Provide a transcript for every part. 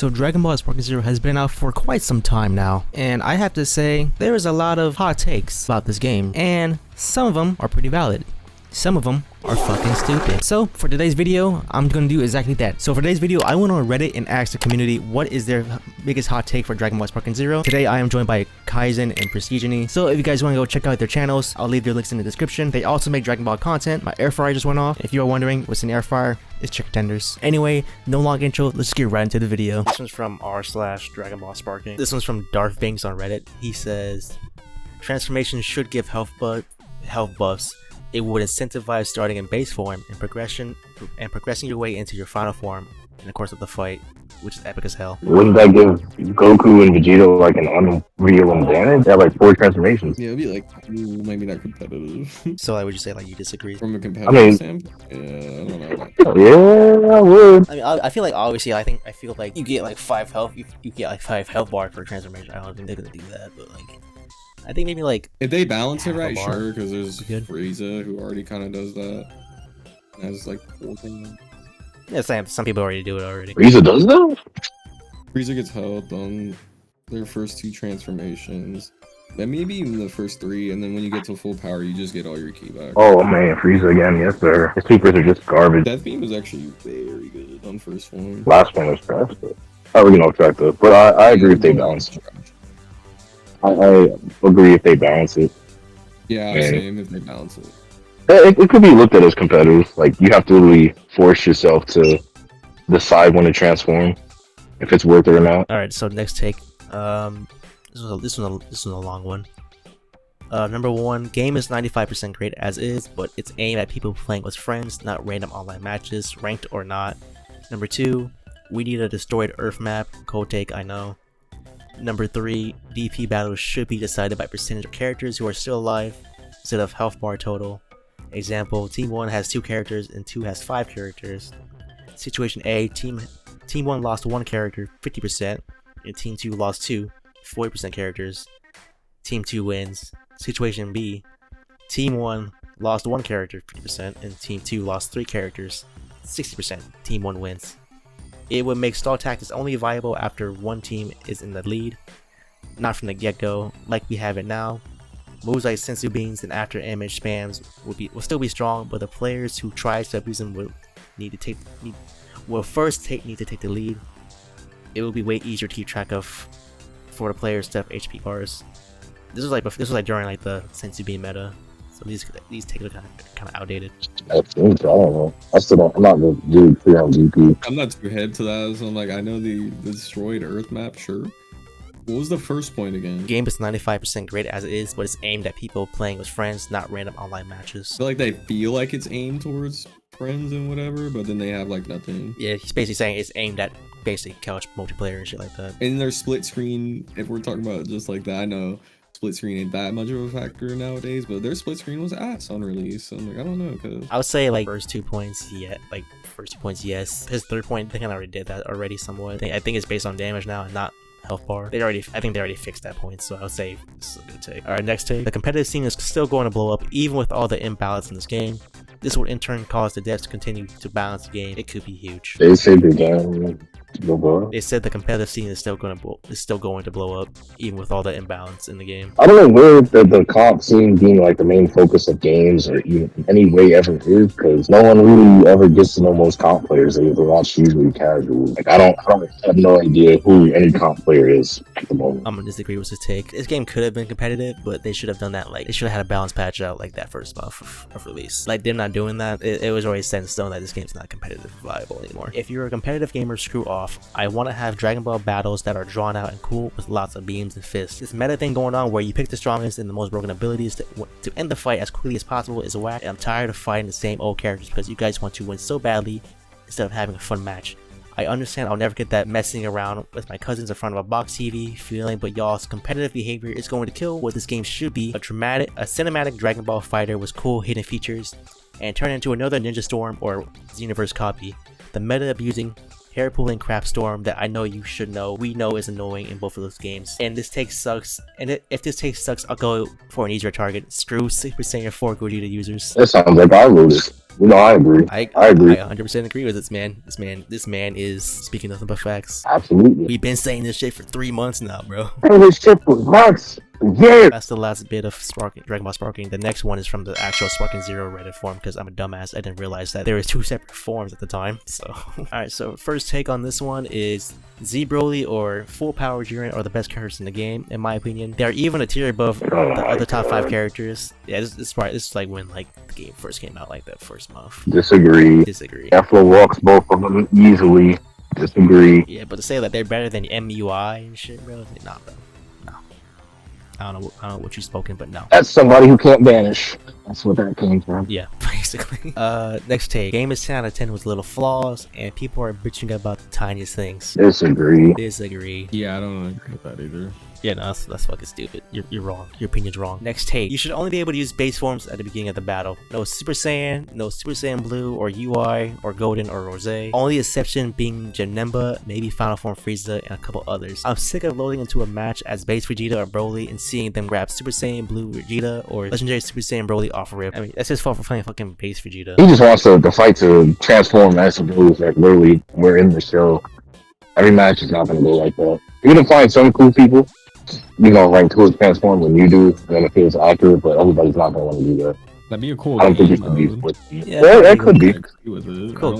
So Dragon Ball Sparking Zero has been out for quite some time now, and I have to say, there is a lot of hot takes about this game, and some of them are pretty valid. Some of them are fucking stupid. So for today's video, I'm gonna do exactly that. So for today's video, I went on Reddit and asked the community what is their biggest hot take for Dragon Ball Sparking Zero. Today I am joined by Kaizen and Prestigeny. So if you guys want to go check out their channels, I'll leave their links in the description. They also make Dragon Ball content. My air fryer just went off. If you are wondering what's an air fryer, it's chicken tenders. Anyway, no long intro, let's get right into the video. This one's from r/Dragon Ball Sparking. This one's from Darth Binks on Reddit. He says, transformations should give health buffs. It would incentivize starting in base form and progressing your way into your final form in the course of the fight, which is epic as hell. Wouldn't that give Goku and Vegeta like an unreal advantage? They have like 4 transformations. Yeah, it'd be like maybe not competitive. So like, would you say like you disagree? From a competitive standpoint? Yeah, I don't know. Yeah, I would. I mean, I feel like obviously I feel like you get like 5 health. You get like 5 health bar for transformation. I don't think they're gonna do that, but like, I think maybe like if they balance it right, sure. Because there's Frieza who already kind of does that. Has like 4 things. Yeah, some people already do it already. Frieza does that? Frieza gets health on their first 2 transformations. Then maybe even the first 3, and then when you get to full power, you just get all your ki back. Oh man, Frieza again, yes sir. His supers are just garbage. Death Beam was actually very good on first form. Last one was trash, but I really don't track though. But I agree if they balance it. I agree if they balance it. Yeah, same if they balance it. It could be looked at as competitive. Like you have to really force yourself to decide when to transform, if it's worth it or not. All right, so next take. This is a long one. Number 1, game is 95% great as is, but it's aimed at people playing with friends, not random online matches, ranked or not. Number 2, we need a destroyed Earth map. Cold take, I know. Number 3, DP battles should be decided by percentage of characters who are still alive instead of health bar total. Example, Team 1 has 2 characters and 2 has 5 characters. Situation A, Team 1 lost 1 character, 50%, and Team 2 lost 2, 40% characters. Team 2 wins. Situation B, Team 1 lost 1 character, 50%, and Team 2 lost 3 characters, 60%. Team 1 wins. It would make stall tactics only viable after one team is in the lead, not from the get-go like we have it now. Moves like sensu beans and after image spams will still be strong, but the players who try to abuse them need to take the lead. It will be way easier to keep track of for the players to have HP bars. This was like during like the sensu bean meta, so these takes are kind of outdated. I don't know. I'm not really clear on GP. I'm not too head to that, so I'm like, I know the destroyed Earth map, sure. What was the first point again? Game is 95% great as it is, but it's aimed at people playing with friends, not random online matches. I feel like they feel like it's aimed towards friends and whatever, but then they have like nothing. Yeah, he's basically saying it's aimed at basically couch multiplayer and shit like that. And their split screen, if we're talking about just like that, I know split screen ain't that much of a factor nowadays, but their split screen was ass on release, so I'm like, I don't know, cause I would say like first 2 points, yeah, yes. His 3rd point, I think I already did that already somewhat. I think it's based on damage now and not health bar. I think they already fixed that point, so I would say this is a good take. Alright, next take. The competitive scene is still going to blow up even with all the imbalance in this game. This would in turn cause the devs to continue to balance the game. It could be huge. They say the game will blow up. They said the competitive scene is still going to blow up even with all the imbalance in the game. I don't know where the comp scene being like the main focus of games or even any way ever is, because no one really ever gets to know most comp players. They're watch usually casual. Like I have no idea who any comp player is at the moment. I'm gonna disagree with his take. This game could have been competitive, but they should have done that. Like they should have had a balance patch out like that first month of release. Like they're not doing that. It was already set in stone that this game's not competitive viable anymore. If you're a competitive gamer, screw off. I want to have Dragon Ball battles that are drawn out and cool with lots of beams and fists. This meta thing going on where you pick the strongest and the most broken abilities to end the fight as quickly as possible is whack, and I'm tired of fighting the same old characters because you guys want to win so badly instead of having a fun match. I understand I'll never get that messing around with my cousins in front of a box TV feeling, but y'all's competitive behavior is going to kill what this game should be, a cinematic Dragon Ball fighter with cool hidden features, and turn into another Ninja Storm or Xenoverse copy. The meta abusing, hair pulling crap storm that I know you should know, we know is annoying in both of those games. And this take sucks, and if this take sucks, I'll go for an easier target. Screw 6% of 4 Gogeta users. That sounds like I lose. No, I agree. I agree. 100% agree with this man. This man is speaking nothing but facts. Absolutely. We've been saying this shit for 3 months now, bro. This shit for months. Yeah. That's the last bit of Dragon Ball Sparking. The next one is from the actual Sparking Zero Reddit forum because I'm a dumbass. I didn't realize that there was 2 separate forums at the time. So, alright, so first take on this one is Z Broly or Full Power Jiren are the best characters in the game, in my opinion. They are even a tier above the other top 5 characters. Yeah, this is like when like the game first came out, like that first month. Disagree. Afro walks both of them easily. Disagree. Yeah, but to say that they're better than MUI and shit, bro, nah, bro. No. I don't know what you've spoken, but no. That's somebody who can't banish. That's what that came from. Yeah, basically. Next take. Game is 10 out of 10 with little flaws, and people are bitching about the tiniest things. Disagree. Yeah, I don't agree with that either. Yeah, no, that's fucking stupid. You're wrong. Your opinion's wrong. Next take. You should only be able to use base forms at the beginning of the battle. No Super Saiyan, no Super Saiyan Blue, or UI, or Golden, or Rose. Only exception being Janemba, maybe Final Form Frieza, and a couple others. I'm sick of loading into a match as base Vegeta or Broly and seeing them grab Super Saiyan Blue Vegeta or Legendary Super Saiyan Broly off a rip. I mean, that's his fault for playing fucking base Vegeta. He just wants the fight to transform as a Blues. Like, literally, we're in the show. Every match is not going to go like that. You're going to find some cool people, rank towards transform when you do, and then it feels accurate, but everybody's not going to want to do that. That'd be a cool I don't think game it should be mode. Yeah, that could be. Cool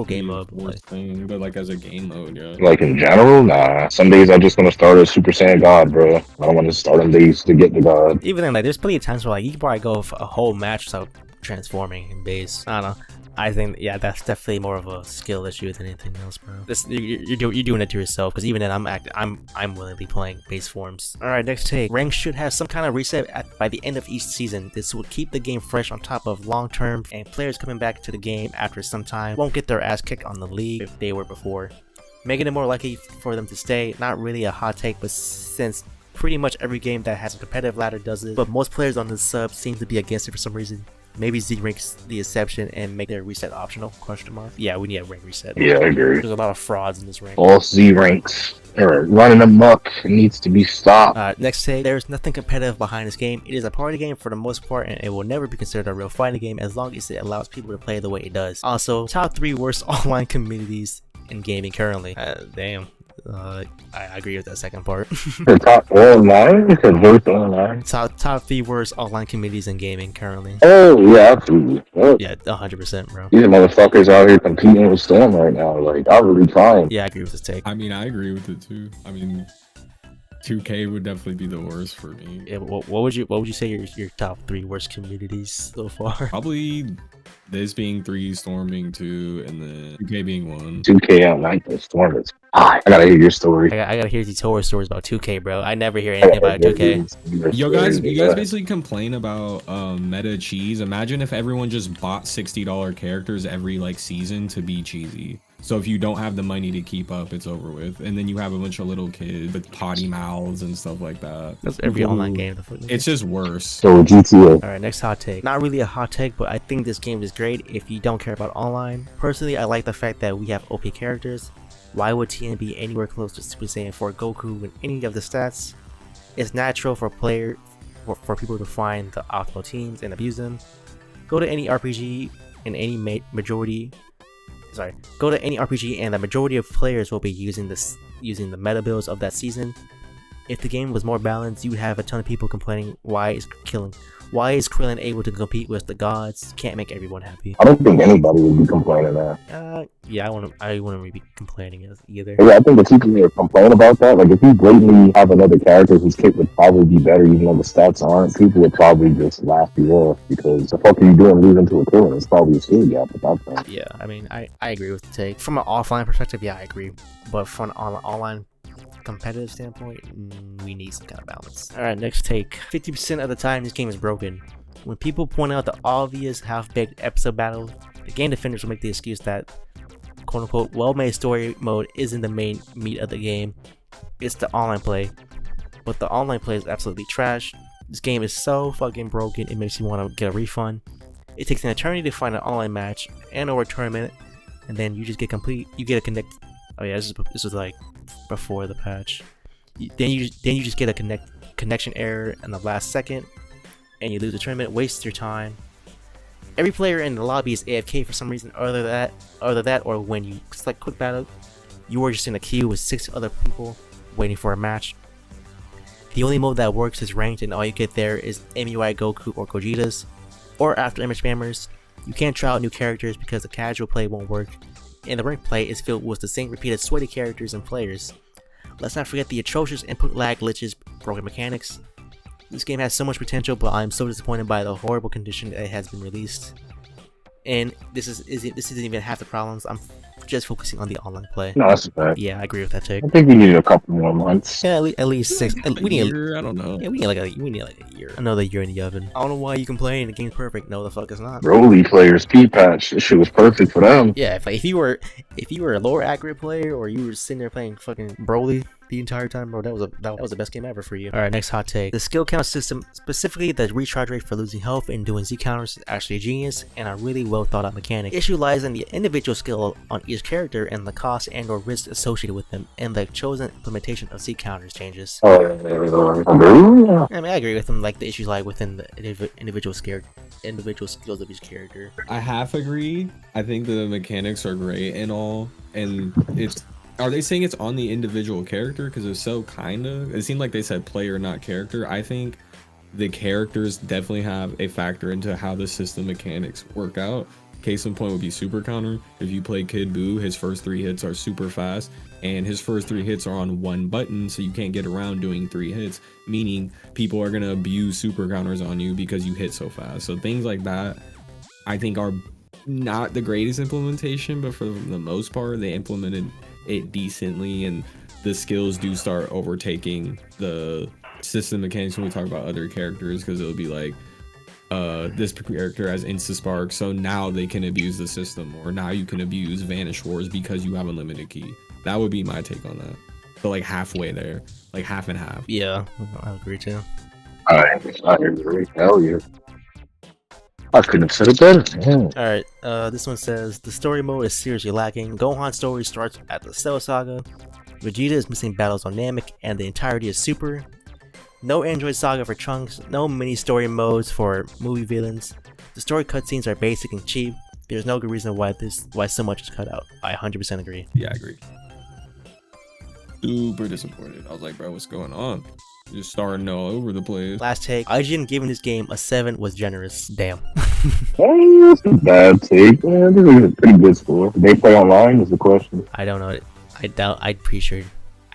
game mode. Thing, but like as a game mode, yeah. Like in general, nah. Some days I just want to start as Super Saiyan God, bro. I don't want to start on days to get the God. Even then, like, there's plenty of times where like you can probably go for a whole match without transforming in base. I don't know. I think, yeah, that's definitely more of a skill issue than anything else, bro. You're doing it to yourself, because even then, I'm willingly playing base forms. All right, next take. Rank should have some kind of reset by the end of each season. This would keep the game fresh on top of long term, and players coming back to the game after some time won't get their ass kicked on the league if they were before. Making it more likely for them to stay. Not really a hot take, but since pretty much every game that has a competitive ladder does it, but most players on the sub seem to be against it for some reason. Maybe Z ranks the exception and make their reset optional? Yeah, we need a rank reset. Yeah, I agree. There's a lot of frauds in this rank. All Z ranks are running amok. It needs to be stopped. Next take. There's nothing competitive behind this game. It is a party game for the most part, and it will never be considered a real fighting game as long as it allows people to play the way it does. Also, top 3 worst online communities in gaming currently. Damn. I agree with that second part. The top online? You said worst online? Top 3 worst online communities in gaming currently. Oh, yeah, absolutely. Oh. Yeah, 100%, bro. These motherfuckers out here competing with Storm right now. Like, I'm really trying. Yeah, I agree with this take. I mean, I agree with it too. I mean, 2K would definitely be the worst for me. Yeah, what would you say your top 3 worst communities so far? Probably this being 3, Storm being 2, and then 2K being 1. 2K out night, the Storm is. I gotta hear your story. I gotta hear these horror stories about 2K, bro. I never hear anything about 2K. Yo, guys, you guys basically complain about meta cheese. Imagine if everyone just bought $60 characters every like season to be cheesy. So if you don't have the money to keep up, it's over with. And then you have a bunch of little kids with potty mouths and stuff like that. That's every online game. It's just worse. So GTA. Alright, next hot take. Not really a hot take, but I think this game is great if you don't care about online. Personally, I like the fact that we have OP characters. Why would TN be anywhere close to Super Saiyan 4 Goku with any of the stats? It's natural for people to find the optimal teams and abuse them. Go to any RPG and any Go to any RPG and the majority of players will be using the meta builds of that season. If the game was more balanced, you would have a ton of people complaining, why is Krillin able to compete with the gods? Can't make everyone happy. I don't think anybody would be complaining that. Yeah, I wouldn't really be complaining either. Yeah, I think the people that complain about that, like if you blatantly have another character whose kit would probably be better even though the stats aren't, people would probably just laugh you off because the fuck are you doing losing to a Krillin? It's probably a skill gap at that point. Yeah, I mean, I agree with the take. From an offline perspective, yeah, I agree. But from an online competitive standpoint, we need some kind of balance. Alright, next take. 50% of the time this game is broken. When people point out the obvious half-baked episode battle, the game defenders will make the excuse that quote-unquote well-made story mode isn't the main meat of the game, it's the online play. But the online play is absolutely trash. This game is so fucking broken, it makes you want to get a refund. It takes an eternity to find an online match and or a tournament, and then you just get a connect. Oh yeah, this was like before the patch. Then you just get a connection error in the last second, and you lose the tournament. Waste your time. Every player in the lobby is AFK for some reason other that or when you select quick battle, you are just in a queue with 6 other people waiting for a match. The only mode that works is ranked, and all you get there is MUI Goku or Gogetas, or after image spammers. You can't try out new characters because the casual play won't work, and the ranked play is filled with the same repeated sweaty characters and players. Let's not forget the atrocious input lag glitches, broken mechanics. This game has so much potential, but I'm so disappointed by the horrible condition that it has been released. And this isn't even half the problems. I'm just focusing on the online play. No, that's a fact. Yeah, I agree with that take. I think we need a couple more months. Yeah, at least 6. We need year, I don't know. Yeah, we need like a year. Another year in the oven. I don't know why you complain. The game's perfect. No, the fuck it's not. Broly players, P-patch. This shit was perfect for them. Yeah, if you were a lower accurate player, or you were sitting there playing fucking Broly the entire time, bro, that was the best game ever for you. Alright, next hot take. The skill count system, specifically the recharge rate for losing health and doing Z counters, is actually a genius and a really well thought out mechanic. The issue lies in the individual skill on each character and the cost and or risk associated with them, and the chosen implementation of Z counters changes. I mean, I agree with him, like the issues lie within the individual skills of each character. I half agree. I think the mechanics are great and all, and it's. Are they saying it's on the individual character? Because if so, kinda. It seemed like they said player, not character. I think the characters definitely have a factor into how the system mechanics work out. Case in point would be super counter. If you play Kid Buu, his first 3 hits are super fast, and his first 3 hits are on one button, so you can't get around doing 3 hits, meaning people are gonna abuse super counters on you because you hit so fast. So things like that, I think, are not the greatest implementation, but for the most part, they implemented it decently, and the skills do start overtaking the system mechanics when we talk about other characters, because it'll be like this character has insta spark, so now they can abuse the system, or now you can abuse Vanish Wars because you have a limited key. That would be my take on that. So like halfway there, like half and half. Yeah, I agree too. I agree. Hell yeah. I couldn't have said it better. Alright, this one says, the story mode is seriously lacking. Gohan's story starts at the Cell Saga. Vegeta is missing battles on Namek, and the entirety is Super. No Android Saga for Trunks, no mini story modes for movie villains. The story cutscenes are basic and cheap. There's no good reason why so much is cut out. I 100% agree. Yeah, I agree. Super disappointed. I was like, bro, what's going on? Just starting all over the place. Last take. IGN giving this game a 7 was generous. Damn. Hey, that's a bad take, man. This is a pretty good score. Did they play online is the question. I don't know. I'm pretty sure.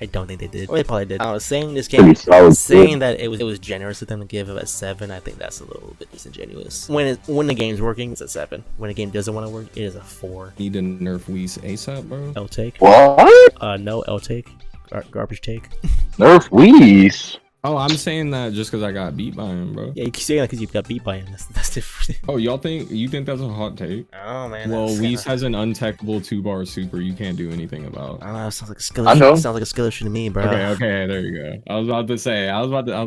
I don't think they did. Or they probably did. I was saying this game, saying that it was generous of them to give it a 7. I think that's a little bit disingenuous. When the game's working, it's a 7. When a game doesn't want to work, it is a 4. Need to nerf Whis ASAP, bro. L take. What? No L take. Garbage take. Nerf Whis. Oh, I'm saying that just because I got beat by him, bro. Yeah, you keep saying that because you got beat by him. That's different. Oh, you think that's a hot take? Oh man. Well, Whis has an untechable 2-bar super you can't do anything about. I don't know. It sounds like a skill issue. Sounds like a skill issue to me, bro. Okay, there you go. I was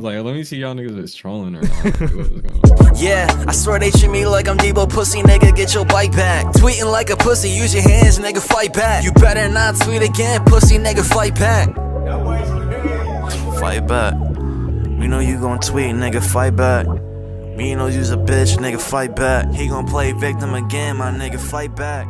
like, let me see y'all niggas is trolling or not. What was going on? Yeah, I swear they treat me like I'm Debo, pussy nigga, get your bike back. Tweeting like a pussy, use your hands, nigga, fight back. You better not tweet again, pussy nigga, fight back. Fight back. We know you gon' tweet, nigga, fight back. Me know you's a bitch, nigga, fight back. He gon' play victim again, my nigga, fight back.